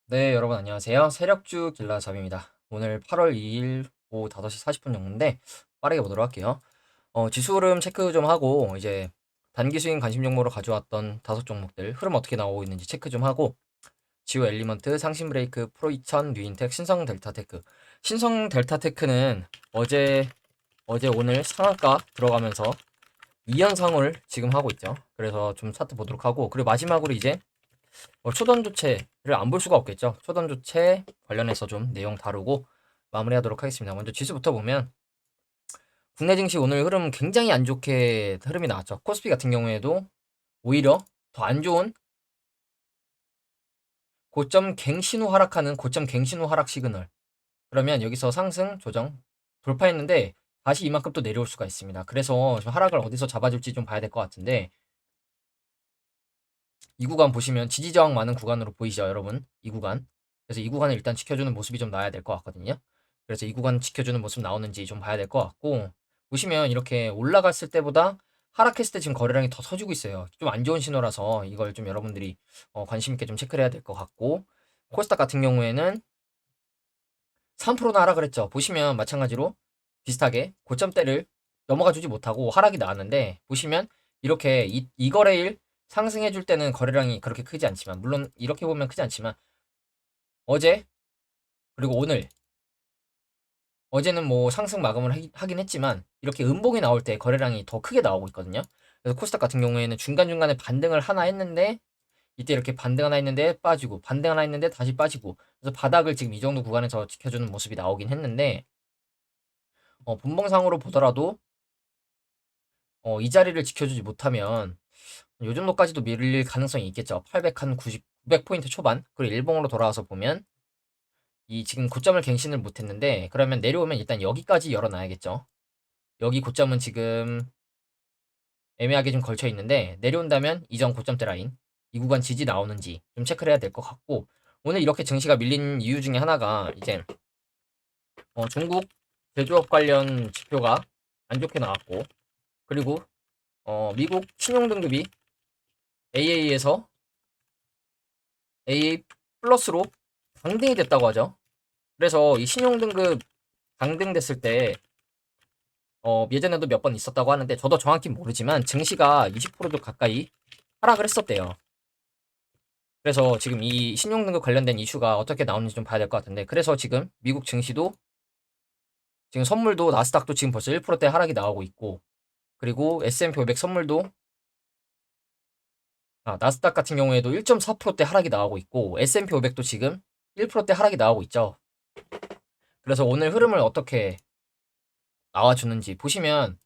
네, 여러분 안녕하세요. 세력주 길라잡입니다. 오늘 8월 2일 오후 5시 40분 정도인데 빠르게 보도록 할게요. 지수 흐름 체크 좀 하고 이제 단기 스윙 관심 종목으로 가져왔던 5종목들 흐름 어떻게 나오고 있는지 체크 좀 하고 지오 엘리먼트, 상신 브레이크, 프로 2000, 뉴인텍, 신성 델타테크. 신성 델타테크는 어제 오늘 상한가 들어가면서 2연상을 지금 하고 있죠. 그래서 좀 차트 보도록 하고 그리고 마지막으로 이제 초전 조치를 안 볼 수가 없겠죠. 초전 조치 관련해서 좀 내용 다루고 마무리하도록 하겠습니다. 먼저 지수부터 보면 국내 증시 오늘 흐름 굉장히 안 좋게 흐름이 나왔죠. 코스피 같은 경우에도 오히려 더 안 좋은 고점 갱신 후 하락하는 고점 갱신 후 하락 시그널. 그러면 여기서 상승 조정 돌파했는데 다시 이만큼 또 내려올 수가 있습니다. 그래서 좀 하락을 어디서 잡아줄지 좀 봐야 될 것 같은데 이 구간 보시면 지지 저항 많은 구간으로 보이죠, 여러분? 이 구간. 그래서 이 구간을 일단 지켜주는 모습이 좀 나와야 될 것 같거든요. 그래서 이 구간 지켜주는 모습 나오는지 좀 봐야 될 것 같고 보시면 이렇게 올라갔을 때보다 하락했을 때 지금 거래량이 더 서주고 있어요. 좀 안 좋은 신호라서 이걸 좀 여러분들이 관심 있게 좀 체크를 해야 될 것 같고 코스닥 같은 경우에는 3%나 하락을 했죠. 보시면 마찬가지로 비슷하게 고점대를 넘어가 주지 못하고 하락이 나왔는데 보시면 이렇게 이 거래일 상승해 줄 때는 거래량이 그렇게 크지 않지만 물론 이렇게 보면 크지 않지만 어제 그리고 오늘 어제는 뭐 상승 마감을 하긴 했지만 이렇게 음봉이 나올 때 거래량이 더 크게 나오고 있거든요. 그래서 코스닥 같은 경우에는 중간중간에 반등을 하나 했는데 이때 이렇게 반등 하나 했는데 빠지고 반등 하나 했는데 다시 빠지고 그래서 바닥을 지금 이 정도 구간에서 지켜주는 모습이 나오긴 했는데 분봉상으로 보더라도 이 자리를 지켜주지 못하면 요 정도까지도 밀릴 가능성이 있겠죠. 800 한 90, 900포인트 초반 그리고 일봉으로 돌아와서 보면 이 지금 고점을 갱신을 못했는데 그러면 내려오면 일단 여기까지 열어놔야겠죠. 여기 고점은 지금 애매하게 좀 걸쳐 있는데 내려온다면 이전 고점대 라인 이 구간 지지 나오는지 좀 체크를 해야 될 것 같고 오늘 이렇게 증시가 밀린 이유 중에 하나가 이제 중국 제조업 관련 지표가 안 좋게 나왔고 그리고 미국 신용 등급이 AA에서 AA 플러스로 강등이 됐다고 하죠. 그래서 이 신용 등급 강등됐을 때 예전에도 몇 번 있었다고 하는데 저도 정확히 모르지만 증시가 20%도 가까이 하락을 했었대요. 그래서 지금 이 신용 등급 관련된 이슈가 어떻게 나오는지 좀 봐야 될 것 같은데 그래서 지금 미국 증시도 지금 선물도 나스닥도 지금 벌써 1%대 하락이 나오고 있고 그리고 S&P 500 선물도 나스닥 같은 경우에도 1.4%대 하락이 나오고 있고 S&P 500도 지금 1%대 하락이 나오고 있죠. 그래서 오늘 흐름을 어떻게 나와주는지 보시면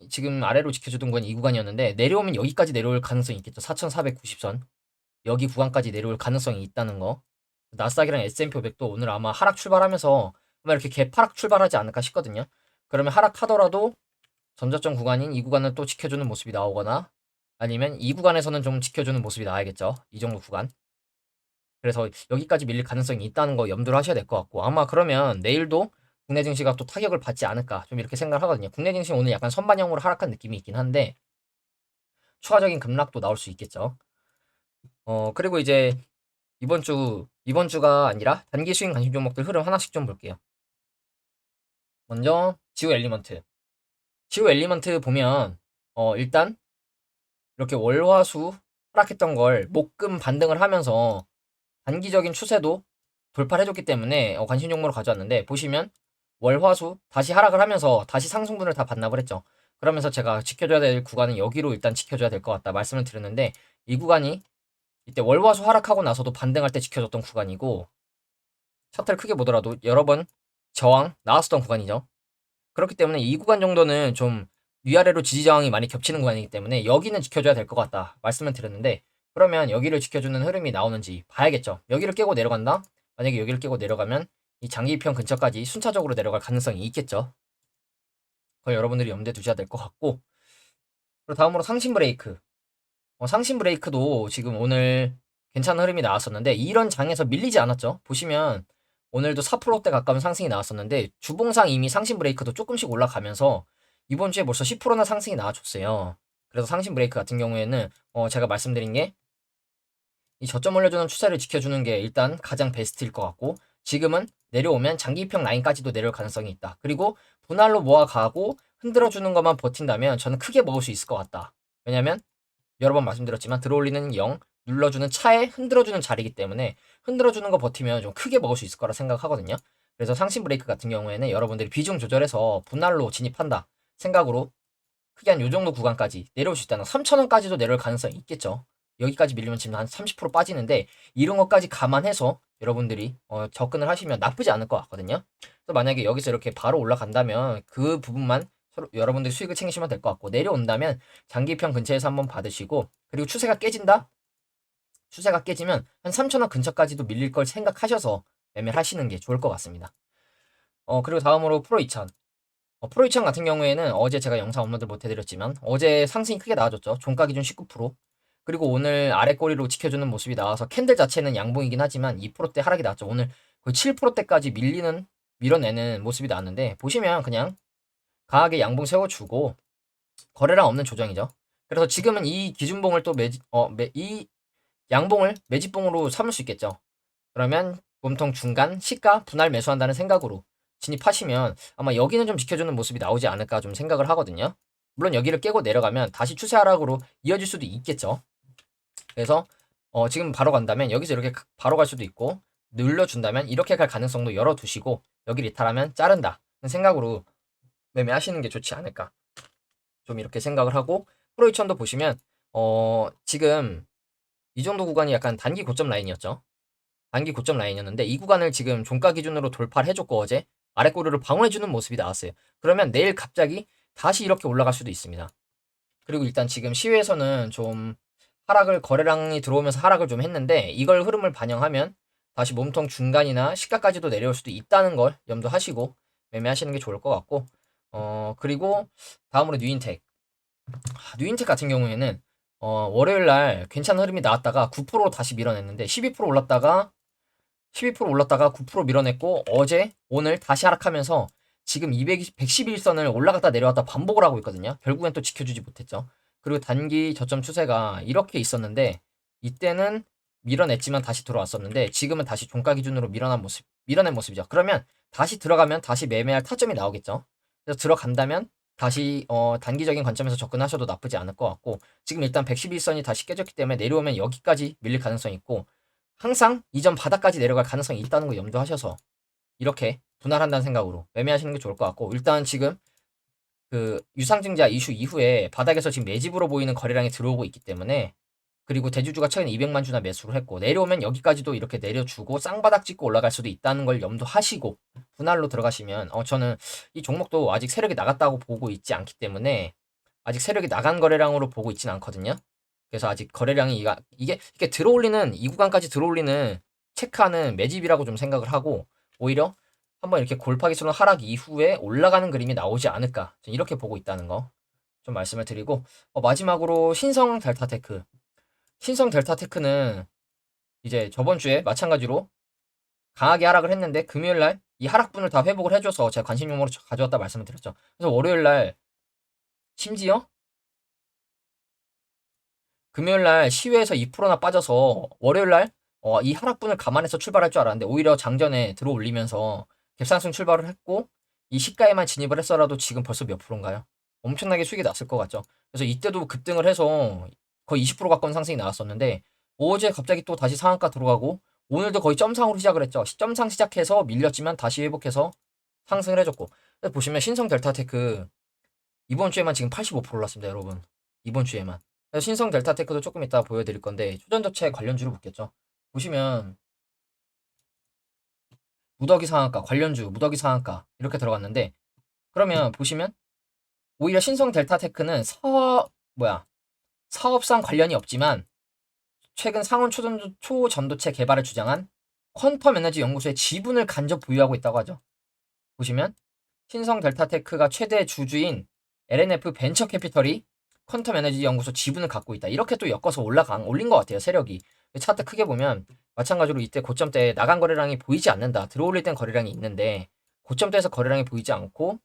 지금 아래로 지켜주던 건 이 구간이었는데 내려오면 여기까지 내려올 가능성이 있겠죠. 4490선 여기 구간까지 내려올 가능성이 있다는 거. 나스닥이랑 S&P 500도 오늘 아마 하락 출발하면서 아마 이렇게 개파락 출발하지 않을까 싶거든요. 그러면 하락하더라도 전저점 구간인 이 구간을 또 지켜주는 모습이 나오거나 아니면 이 구간에서는 좀 지켜주는 모습이 나와야겠죠. 이 정도 구간. 그래서 여기까지 밀릴 가능성이 있다는 거 염두를 하셔야 될 것 같고 아마 그러면 내일도 국내 증시가 또 타격을 받지 않을까 좀 이렇게 생각을 하거든요. 국내 증시 오늘 약간 선반영으로 하락한 느낌이 있긴 한데 추가적인 급락도 나올 수 있겠죠. 그리고 이제 이번 주가 아니라 단기 수익 관심 종목들 흐름 하나씩 좀 볼게요. 먼저 지오 엘리먼트. 지오 엘리먼트 보면 일단 이렇게 월화수 하락했던 걸 목금 반등을 하면서 단기적인 추세도 돌파를 해줬기 때문에 관심 종목으로 가져왔는데 보시면 월화수 다시 하락을 하면서 다시 상승분을 다 반납을 했죠. 그러면서 제가 지켜줘야 될 구간은 여기로 일단 지켜줘야 될 것 같다 말씀을 드렸는데 이 구간이 이때 월화수 하락하고 나서도 반등할 때 지켜줬던 구간이고 차트를 크게 보더라도 여러 번 저항 나왔었던 구간이죠. 그렇기 때문에 이 구간 정도는 좀 위아래로 지지 저항이 많이 겹치는 구간이기 때문에 여기는 지켜줘야 될 것 같다 말씀을 드렸는데 그러면 여기를 지켜주는 흐름이 나오는지 봐야겠죠. 여기를 깨고 내려간다? 만약에 여기를 깨고 내려가면 이 장기평 근처까지 순차적으로 내려갈 가능성이 있겠죠. 그걸 여러분들이 염두에 두셔야 될 것 같고 그리고 다음으로 상신 브레이크. 상신 브레이크도 지금 오늘 괜찮은 흐름이 나왔었는데 이런 장에서 밀리지 않았죠. 보시면 오늘도 4%대 가까운 상승이 나왔었는데 주봉상 이미 상신 브레이크도 조금씩 올라가면서 이번 주에 벌써 10%나 상승이 나와줬어요. 그래서 상신 브레이크 같은 경우에는 제가 말씀드린 게 이 저점 올려주는 추세를 지켜주는 게 일단 가장 베스트일 것 같고, 지금은 내려오면 장기평 라인까지도 내려올 가능성이 있다. 그리고 분할로 모아가고 흔들어주는 것만 버틴다면 저는 크게 먹을 수 있을 것 같다. 왜냐면 여러 번 말씀드렸지만 들어올리는 0, 눌러주는 차에 흔들어주는 자리이기 때문에 흔들어주는 거 버티면 좀 크게 먹을 수 있을 거라 생각하거든요. 그래서 상신 브레이크 같은 경우에는 여러분들이 비중 조절해서 분할로 진입한다 생각으로 크게 한 요 정도 구간까지 내려올 수 있다는 3,000원까지도 내려올 가능성이 있겠죠. 여기까지 밀리면 지금 한 30% 빠지는데 이런 것까지 감안해서 여러분들이 접근을 하시면 나쁘지 않을 것 같거든요. 그래서 만약에 여기서 이렇게 바로 올라간다면 그 부분만 서로 여러분들이 수익을 챙기시면 될 것 같고, 내려온다면 장기평 근처에서 한번 받으시고, 그리고 추세가 깨진다? 추세가 깨지면 한 3,000원 근처까지도 밀릴 걸 생각하셔서 매매를 하시는 게 좋을 것 같습니다. 그리고 다음으로 프로 2000. 프로 2000 같은 경우에는 어제 제가 영상 업로드 못 해드렸지만 어제 상승이 크게 나와줬죠. 종가 기준 19%. 그리고 오늘 아래 꼬리로 지켜주는 모습이 나와서 캔들 자체는 양봉이긴 하지만 2%대 하락이 나왔죠. 오늘 거의 7%대까지 밀어내는 모습이 나왔는데, 보시면 그냥 강하게 양봉 세워주고 거래량 없는 조정이죠. 그래서 지금은 이 기준봉을 또 이 양봉을 매집봉으로 삼을 수 있겠죠. 그러면 몸통 중간 시가 분할 매수한다는 생각으로 진입하시면 아마 여기는 좀 지켜주는 모습이 나오지 않을까 좀 생각을 하거든요. 물론 여기를 깨고 내려가면 다시 추세 하락으로 이어질 수도 있겠죠. 그래서 지금 바로 간다면 여기서 이렇게 바로 갈 수도 있고, 눌러준다면 이렇게 갈 가능성도 열어두시고 여기를 이탈하면 자른다 생각으로 매매하시는 게 좋지 않을까 좀 이렇게 생각을 하고, 프로이천도 보시면 지금 이 정도 구간이 약간 단기 고점 라인이었죠. 단기 고점 라인이었는데 이 구간을 지금 종가 기준으로 돌파를 해줬고 어제 아래 꼬리를 방어해주는 모습이 나왔어요. 그러면 내일 갑자기 다시 이렇게 올라갈 수도 있습니다. 그리고 일단 지금 시외에서는 좀 거래량이 들어오면서 하락을 좀 했는데, 이걸 흐름을 반영하면 다시 몸통 중간이나 시가까지도 내려올 수도 있다는 걸 염두하시고 매매하시는 게 좋을 것 같고, 그리고 다음으로 뉴인텍. 뉴인텍 같은 경우에는 월요일 날 괜찮은 흐름이 나왔다가 9% 다시 밀어냈는데 12% 올랐다가 9% 밀어냈고, 어제 오늘 다시 하락하면서 지금 111선을 올라갔다 내려왔다 반복을 하고 있거든요. 결국엔 또 지켜주지 못했죠. 그리고 단기 저점 추세가 이렇게 있었는데 이때는 밀어냈지만 다시 들어왔었는데 지금은 다시 종가 기준으로 밀어낸 모습이죠. 그러면 다시 들어가면 다시 매매할 타점이 나오겠죠. 그래서 들어간다면 다시 단기적인 관점에서 접근하셔도 나쁘지 않을 것 같고, 지금 일단 111선이 다시 깨졌기 때문에 내려오면 여기까지 밀릴 가능성이 있고, 항상 이전 바닥까지 내려갈 가능성이 있다는 거 염두하셔서 이렇게 분할한다는 생각으로 매매하시는 게 좋을 것 같고, 일단 지금 그 유상증자 이슈 이후에 바닥에서 지금 매집으로 보이는 거래량이 들어오고 있기 때문에, 그리고 대주주가 최근에 200만 주나 매수를 했고 내려오면 여기까지도 이렇게 내려주고 쌍바닥 찍고 올라갈 수도 있다는 걸 염두하시고 분할로 들어가시면, 저는 이 종목도 아직 세력이 나갔다고 보고 있지 않기 때문에 아직 세력이 나간 거래량으로 보고 있진 않거든요. 그래서 아직 거래량이 이게 들어올리는 이 구간까지 들어올리는 체크하는 매집이라고 좀 생각을 하고, 오히려 한번 이렇게 골파기스러운 하락 이후에 올라가는 그림이 나오지 않을까 이렇게 보고 있다는 거 좀 말씀을 드리고, 마지막으로 신성 델타테크는 이제 저번 주에 마찬가지로 강하게 하락을 했는데 금요일 날 이 하락분을 다 회복을 해줘서 제가 관심 종목으로 가져왔다 말씀을 드렸죠. 그래서 월요일 날 심지어 금요일 날 시외에서 2%나 빠져서 월요일 날 이 하락분을 감안해서 출발할 줄 알았는데 오히려 장전에 들어올리면서 갭상승 출발을 했고, 이 시가에만 진입을 했어라도 지금 벌써 몇 프로인가요? 엄청나게 수익이 났을 것 같죠. 그래서 이때도 급등을 해서 거의 20% 가까운 상승이 나왔었는데 어제 갑자기 또 다시 상한가 들어가고 오늘도 거의 점상으로 시작을 했죠. 점상 시작해서 밀렸지만 다시 회복해서 상승을 해줬고, 보시면 신성 델타테크 이번 주에만 지금 85% 올랐습니다, 여러분. 이번 주에만. 그래서 신성 델타테크도 조금 이따 보여드릴 건데 초전도체 관련주로 붙겠죠. 보시면 무더기 상한가 이렇게 들어갔는데, 그러면 보시면 오히려 신성 델타테크는 사업상 관련이 없지만 최근 상온 초전도체 개발을 주장한 퀀텀 에너지 연구소의 지분을 간접 보유하고 있다고 하죠. 보시면 신성 델타테크가 최대 주주인 LNF 벤처 캐피털이 퀀텀 에너지 연구소 지분을 갖고 있다. 이렇게 또 엮어서 올린 것 같아요, 세력이. 차트 크게 보면 마찬가지로 이때 고점대에 나간 거래량이 보이지 않는다. 들어올릴 땐 거래량이 있는데 고점대에서 거래량이 보이지 않고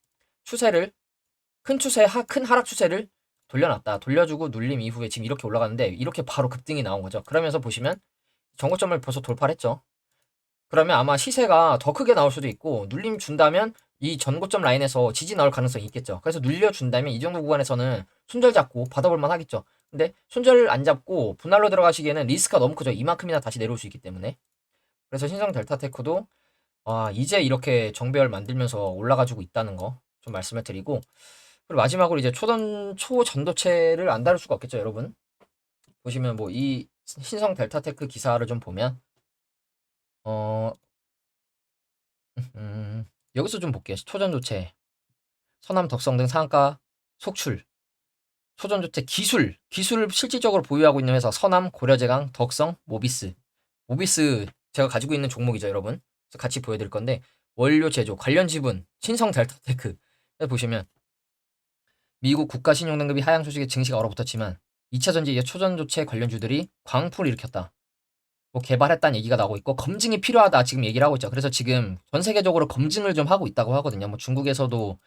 큰 하락 추세를 돌려놨다. 돌려주고 눌림 이후에 지금 이렇게 올라가는데 이렇게 바로 급등이 나온 거죠. 그러면서 보시면 전고점을 벌써 돌파를 했죠. 그러면 아마 시세가 더 크게 나올 수도 있고 눌림 준다면 이 전고점 라인에서 지지 나올 가능성이 있겠죠. 그래서 눌려준다면 이 정도 구간에서는 손절 잡고 받아볼만 하겠죠. 근데 손절 안 잡고 분할로 들어가시기에는 리스크가 너무 크죠. 이만큼이나 다시 내려올 수 있기 때문에. 그래서 신성 델타테크도 이제 이렇게 정배열 만들면서 올라가지고 있다는 거 좀 말씀을 드리고, 그리고 마지막으로 이제 초전도체를 안 다룰 수가 없겠죠, 여러분. 보시면 뭐 이 신성 델타테크 기사를 좀 보면 어 여기서 좀 볼게요. 초전도체, 서남 덕성 등 상한가 속출, 초전도체 기술을 실질적으로 보유하고 있는 회사 서남, 고려제강, 덕성, 모비스. 모비스 제가 가지고 있는 종목이죠, 여러분. 그래서 같이 보여드릴 건데 원료 제조, 관련 지분, 신성 델타테크 보시면 미국 국가신용등급이 하향 소식에 증시가 얼어붙었지만 2차전지 이후 초전도체 관련주들이 광풍을 일으켰다. 뭐 개발했다는 얘기가 나오고 있고 검증이 필요하다 지금 얘기를 하고 있죠. 그래서 지금 전 세계적으로 검증을 좀 하고 있다고 하거든요. 뭐 중국에서도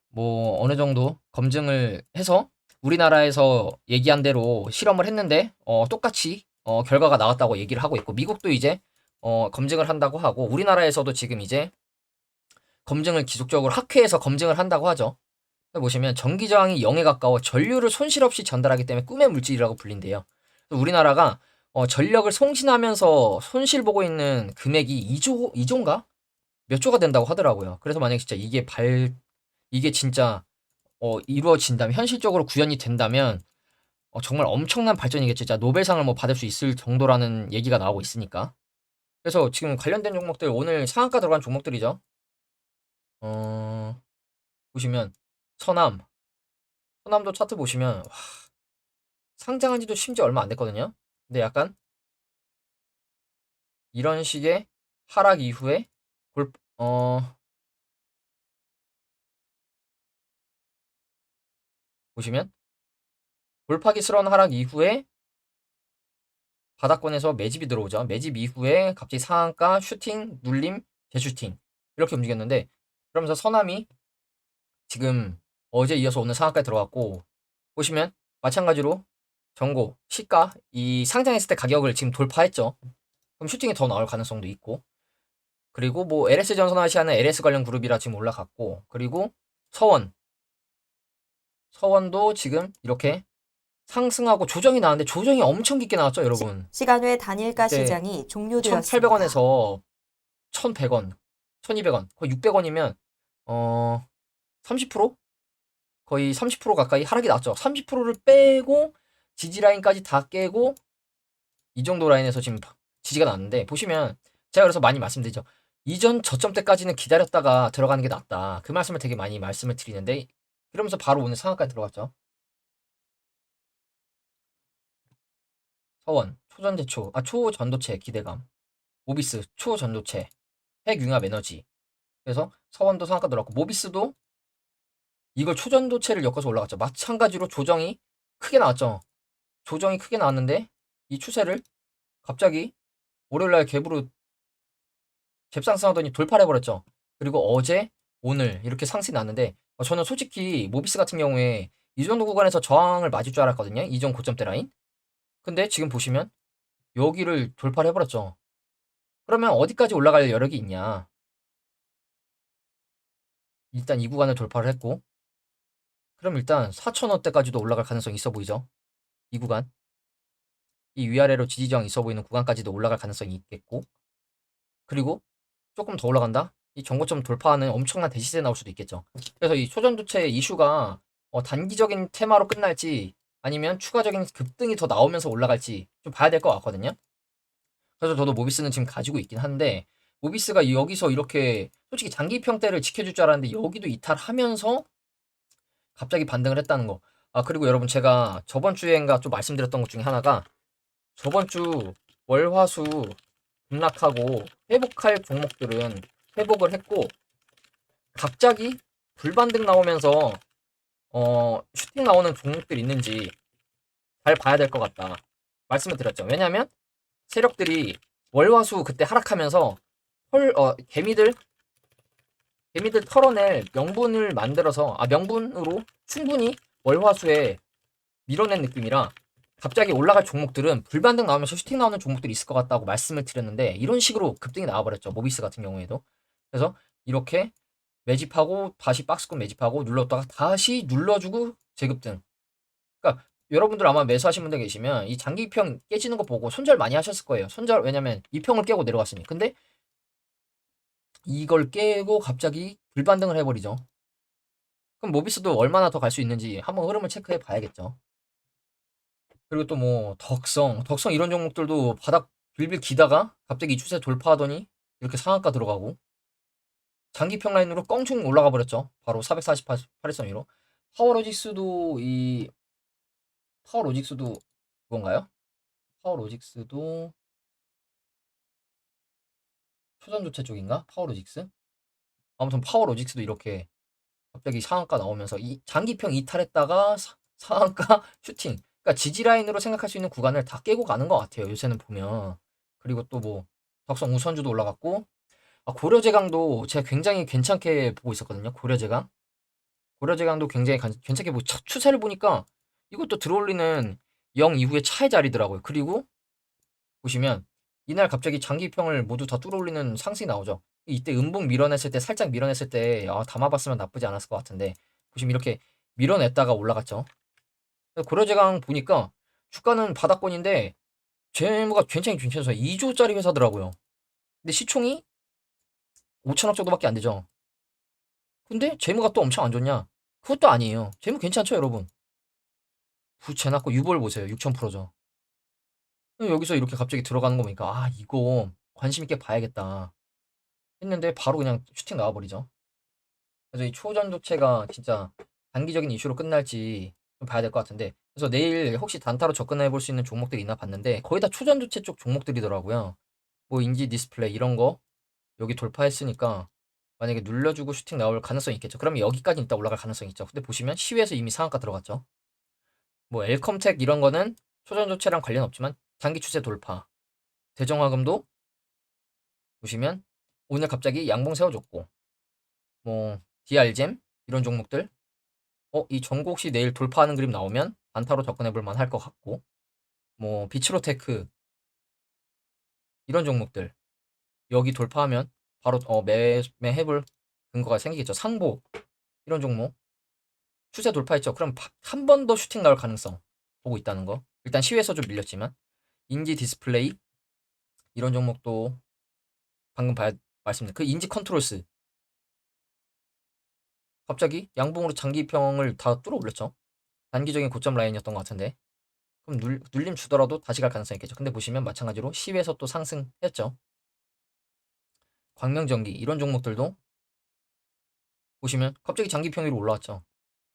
뭐 어느 정도 검증을 해서 우리나라에서 얘기한 대로 실험을 했는데 똑같이 결과가 나왔다고 얘기를 하고 있고 미국도 이제 검증을 한다고 하고 우리나라에서도 지금 이제 검증을 기속적으로 학회에서 검증을 한다고 하죠. 보시면 전기 저항이 0에 가까워 전류를 손실 없이 전달하기 때문에 꿈의 물질이라고 불린대요. 우리나라가 전력을 송신하면서 손실 보고 있는 금액이 2조인가? 몇 조가 된다고 하더라고요. 그래서 만약에 진짜 이게 진짜 이루어진다면 현실적으로 구현이 된다면 정말 엄청난 발전이겠죠. 진짜 노벨상을 뭐 받을 수 있을 정도라는 얘기가 나오고 있으니까. 그래서 지금 관련된 종목들 오늘 상한가 들어간 종목들이죠. 보시면 서남, 서남도 차트 보시면 상장한 지도 심지어 얼마 안 됐거든요. 근데 약간 이런 식의 하락 이후에 골, 어, 보시면 돌파기스러운 하락 이후에 바닥권에서 매집이 들어오죠. 매집 이후에 갑자기 상한가, 슈팅, 눌림, 재슈팅 이렇게 움직였는데 그러면서 서남이 지금 어제 이어서 오늘 상한가에 들어갔고 보시면 마찬가지로 전고, 시가 이 상장했을 때 가격을 지금 돌파했죠. 그럼 슈팅이 더 나올 가능성도 있고 그리고 뭐 LS 전선아시아는 LS 관련 그룹이라 지금 올라갔고 그리고 서원도 지금 이렇게 상승하고 조정이 나왔는데 조정이 엄청 깊게 나왔죠, 여러분. 시간 외 단일가 이때 시장이 종료되었습니다. 1,800원에서 1,100원, 1,200원, 거의 600원이면 30%? 거의 30% 가까이 하락이 났죠. 30%를 빼고 지지 라인까지 다 깨고 이 정도 라인에서 지금 지지가 났는데 보시면 제가 그래서 많이 말씀드리죠. 이전 저점 때까지는 기다렸다가 들어가는 게 낫다. 그 말씀을 되게 많이 말씀을 드리는데 그러면서 바로 오늘 상한가에 들어갔죠. 서원, 초전도체 기대감, 모비스, 초전도체, 핵융합 에너지. 그래서 서원도 상한가 들어갔고 모비스도 이걸 초전도체를 엮어서 올라갔죠. 마찬가지로 조정이 크게 나왔죠. 조정이 크게 나왔는데 이 추세를 갑자기 월요일날 갭으로 갭상승하더니 돌파를 해버렸죠. 그리고 어제, 오늘 이렇게 상승이 났는데 저는 솔직히 모비스 같은 경우에 이 정도 구간에서 저항을 맞을 줄 알았거든요. 이전 고점대 라인. 근데 지금 보시면 여기를 돌파를 해버렸죠. 그러면 어디까지 올라갈 여력이 있냐? 일단 이 구간을 돌파를 했고 그럼 일단 4,000원대까지도 올라갈 가능성이 있어 보이죠? 이 구간. 이 위아래로 지지저항이 있어 보이는 구간까지도 올라갈 가능성이 있겠고 그리고 조금 더 올라간다? 이 정고점 돌파하는 엄청난 대시세 나올 수도 있겠죠. 그래서 이 초전도체 이슈가 단기적인 테마로 끝날지 아니면 추가적인 급등이 더 나오면서 올라갈지 좀 봐야 될 것 같거든요. 그래서 저도 모비스는 지금 가지고 있긴 한데 모비스가 여기서 이렇게 솔직히 장기 평대를 지켜줄 줄 알았는데 여기도 이탈하면서 갑자기 반등을 했다는 거. 그리고 여러분 제가 저번 주에인가 좀 말씀드렸던 것 중에 하나가 저번 주 월화수 급락하고 회복할 종목들은 회복을 했고 갑자기 불반등 나오면서 슈팅 나오는 종목들 있는지 잘 봐야 될 것 같다 말씀을 드렸죠. 왜냐하면 세력들이 월화수 그때 하락하면서 개미들 털어낼 명분을 만들어서 명분으로 충분히 월화수에 밀어낸 느낌이라 갑자기 올라갈 종목들은 불반등 나오면서 슈팅 나오는 종목들이 있을 것 같다고 말씀을 드렸는데 이런 식으로 급등이 나와버렸죠. 모비스 같은 경우에도. 그래서 이렇게 매집하고 다시 박스권 매집하고 눌렀다가 다시 눌러주고 재급등. 그러니까 여러분들 아마 매수하신 분들 계시면 이 장기평 깨지는 거 보고 손절 많이 하셨을 거예요. 손절 왜냐면 이 평을 깨고 내려갔으니. 근데 이걸 깨고 갑자기 불반등을 해버리죠. 그럼 모비스도 얼마나 더 갈 수 있는지 한번 흐름을 체크해 봐야겠죠. 그리고 또 뭐 덕성 이런 종목들도 바닥 빌빌 기다가 갑자기 이 추세 돌파하더니 이렇게 상한가 들어가고 장기평 라인으로 껑충 올라가 버렸죠. 바로 448일선 위로. 파워로직스도 이 파워로직스도 그건가요? 파워로직스도 초전조체 쪽인가? 파워로직스? 아무튼 파워로직스도 이렇게 갑자기 상한가 나오면서 이 장기평 이탈했다가 상한가 슈팅. 그러니까 지지 라인으로 생각할 수 있는 구간을 다 깨고 가는 것 같아요. 요새는 보면. 그리고 또 뭐 덕성 우선주도 올라갔고 고려제강도 제가 굉장히 괜찮게 보고 있었거든요. 고려제강. 고려제강도 굉장히 괜찮게 보고 추세를 보니까 이것도 들어올리는 0 이후에 차의 자리더라고요. 그리고 보시면 이날 갑자기 장기평을 모두 다 뚫어올리는 상승이 나오죠. 이때 음봉 밀어냈을 때 살짝 밀어냈을 때 담아봤으면 나쁘지 않았을 것 같은데 보시면 이렇게 밀어냈다가 올라갔죠. 고려제강 보니까 주가는 바닥권인데 재무가 굉장히 괜찮아서 2조짜리 회사더라고요. 근데 시총이 5천억 정도밖에 안 되죠. 근데 재무가 또 엄청 안 좋냐? 그것도 아니에요. 재무 괜찮죠, 여러분? 부채 났고 유볼 보세요. 6,000%죠. 여기서 이렇게 갑자기 들어가는 거 보니까 이거 관심 있게 봐야겠다 했는데 바로 그냥 슈팅 나와버리죠. 그래서 이 초전도체가 진짜 단기적인 이슈로 끝날지 좀 봐야 될 것 같은데 그래서 내일 혹시 단타로 접근해 볼 수 있는 종목들이 있나 봤는데 거의 다 초전도체 쪽 종목들이더라고요. 뭐 인지 디스플레이 이런 거 여기 돌파했으니까 만약에 눌러주고 슈팅 나올 가능성이 있겠죠. 그러면 여기까지 일단 올라갈 가능성이 있죠. 근데 보시면 시외에서 이미 상한가 들어갔죠. 뭐 엘컴텍 이런 거는 초전도체랑 관련 없지만 단기 추세 돌파. 대정화금도 보시면 오늘 갑자기 양봉 세워줬고 뭐 DR잼 이런 종목들 이 전고 혹시 내일 돌파하는 그림 나오면 단타로 접근해 볼 만할 것 같고 뭐 비츠로테크 이런 종목들 여기 돌파하면 바로 매매해볼 근거가 생기겠죠. 상보 이런 종목 추세 돌파했죠. 그럼 한 번 더 슈팅 나올 가능성 보고 있다는 거. 일단 시외에서 좀 밀렸지만 인지 디스플레이 이런 종목도 방금 말씀드린 그 인지 컨트롤스 갑자기 양봉으로 장기평을 다 뚫어 올렸죠. 단기적인 고점 라인이었던 것 같은데 그럼 눌림 주더라도 다시 갈 가능성이 있겠죠. 근데 보시면 마찬가지로 시외에서 또 상승했죠. 광명전기 이런 종목들도 보시면 갑자기 장기평 위로 올라왔죠.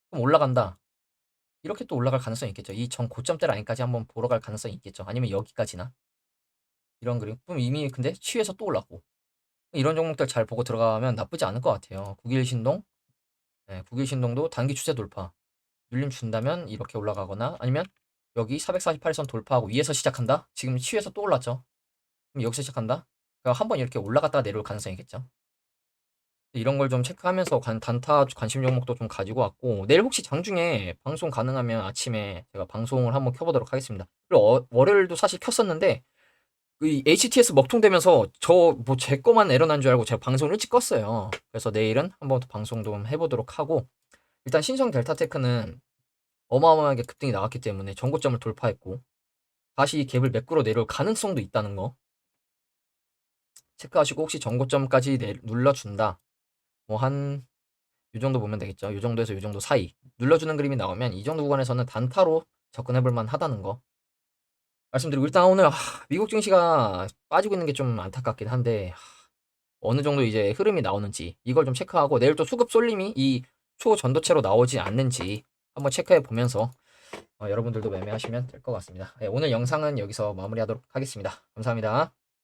그럼 올라간다. 이렇게 또 올라갈 가능성이 있겠죠. 이 전 고점대 라인까지 한번 보러 갈 가능성이 있겠죠. 아니면 여기까지나 이런 그림. 그럼 이미 근데 시외에서 또 올랐고 이런 종목들 잘 보고 들어가면 나쁘지 않을 것 같아요. 국일신동, 네, 국일신동도 단기 추세 돌파. 눌림 준다면 이렇게 올라가거나 아니면 여기 448선 돌파하고 위에서 시작한다? 지금 시에서 또 올랐죠? 그럼 여기서 시작한다? 그러니까 한번 이렇게 올라갔다가 내려올 가능성이 있겠죠? 이런 걸 좀 체크하면서 단타 관심 종목도 좀 가지고 왔고 내일 혹시 장중에 방송 가능하면 아침에 제가 방송을 한번 켜보도록 하겠습니다. 그리고 월요일도 사실 켰었는데 이 HTS 먹통되면서 저 뭐 제 거만 에러 난 줄 알고 제가 방송을 일찍 껐어요. 그래서 내일은 한번 더 방송 좀 해보도록 하고 일단 신성 델타테크는 어마어마하게 급등이 나왔기 때문에 전고점을 돌파했고 다시 갭을 메꾸러 내려올 가능성도 있다는 거 체크하시고 혹시 전고점까지 눌러준다. 뭐 한 이 정도 보면 되겠죠. 이 정도에서 이 정도 사이 눌러주는 그림이 나오면 이 정도 구간에서는 단타로 접근해볼 만하다는 거 말씀드리고 일단 오늘 미국 증시가 빠지고 있는 게 좀 안타깝긴 한데 어느 정도 이제 흐름이 나오는지 이걸 좀 체크하고 내일 또 수급 쏠림이 이 초전도체로 나오지 않는지 한번 체크해 보면서 여러분들도 매매하시면 될 것 같습니다. 네, 오늘 영상은 여기서 마무리하도록 하겠습니다. 감사합니다.